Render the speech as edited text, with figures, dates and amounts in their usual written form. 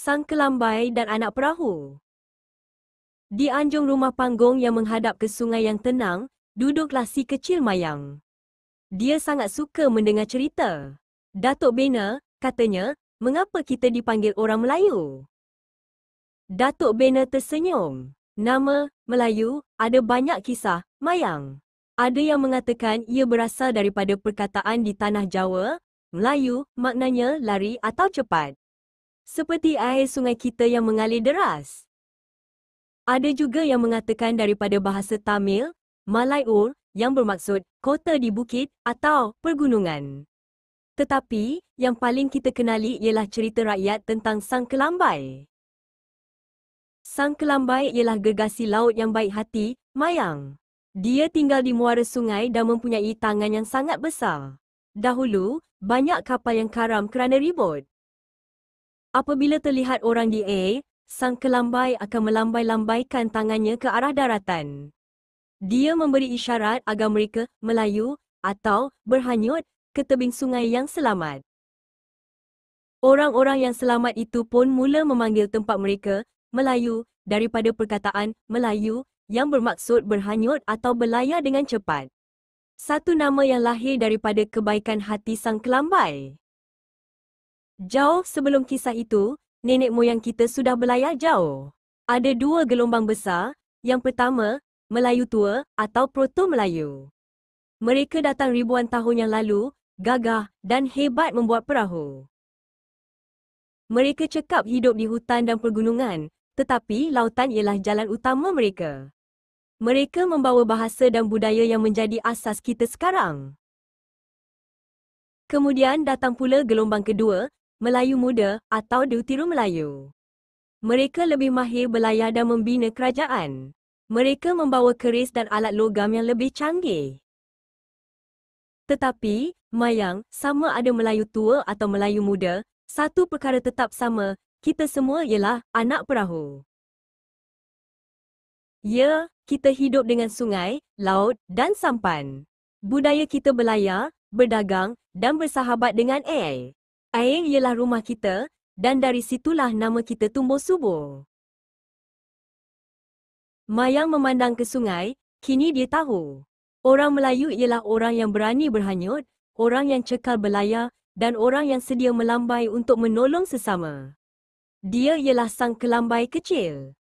Sang Kelambai dan Anak Perahu. Di anjung rumah panggung yang menghadap ke sungai yang tenang, duduklah si kecil Mayang. Dia sangat suka mendengar cerita. Datuk Bena, katanya, mengapa kita dipanggil orang Melayu? Datuk Bena tersenyum. Nama Melayu ada banyak kisah, Mayang. Ada yang mengatakan ia berasal daripada perkataan di tanah Jawa, Melayu maknanya lari atau cepat. Seperti air sungai kita yang mengalir deras. Ada juga yang mengatakan daripada bahasa Tamil, Malai-ur, yang bermaksud kota di bukit atau pergunungan. Tetapi, yang paling kita kenali ialah cerita rakyat tentang Sang Kelambai. Sang Kelambai ialah gergasi laut yang baik hati, Mayang. Dia tinggal di muara sungai dan mempunyai tangan yang sangat besar. Dahulu, banyak kapal yang karam kerana ribut. Apabila terlihat orang di air, Sang Kelambai akan melambai-lambaikan tangannya ke arah daratan. Dia memberi isyarat agar mereka melayu atau berhanyut ke tebing sungai yang selamat. Orang-orang yang selamat itu pun mula memanggil tempat mereka Melayu daripada perkataan Melayu yang bermaksud berhanyut atau berlayar dengan cepat. Satu nama yang lahir daripada kebaikan hati Sang Kelambai. Jauh sebelum kisah itu, nenek moyang kita sudah berlayar jauh. Ada dua gelombang besar. Yang pertama, Melayu tua atau Proto-Melayu. Mereka datang ribuan tahun yang lalu, gagah dan hebat membuat perahu. Mereka cekap hidup di hutan dan pergunungan, tetapi lautan ialah jalan utama mereka. Mereka membawa bahasa dan budaya yang menjadi asas kita sekarang. Kemudian datang pula gelombang kedua, Melayu muda atau Deutero Melayu. Mereka lebih mahir berlayar dan membina kerajaan. Mereka membawa keris dan alat logam yang lebih canggih. Tetapi, Mayang, sama ada Melayu tua atau Melayu muda, satu perkara tetap sama, kita semua ialah anak perahu. Ya, kita hidup dengan sungai, laut dan sampan. Budaya kita berlayar, berdagang dan bersahabat dengan air. Air ialah rumah kita, dan dari situlah nama kita tumbuh subur. Mayang memandang ke sungai, kini dia tahu. Orang Melayu ialah orang yang berani berhanyut, orang yang cekal berlayar, dan orang yang sedia melambai untuk menolong sesama. Dia ialah Sang Kelambai kecil.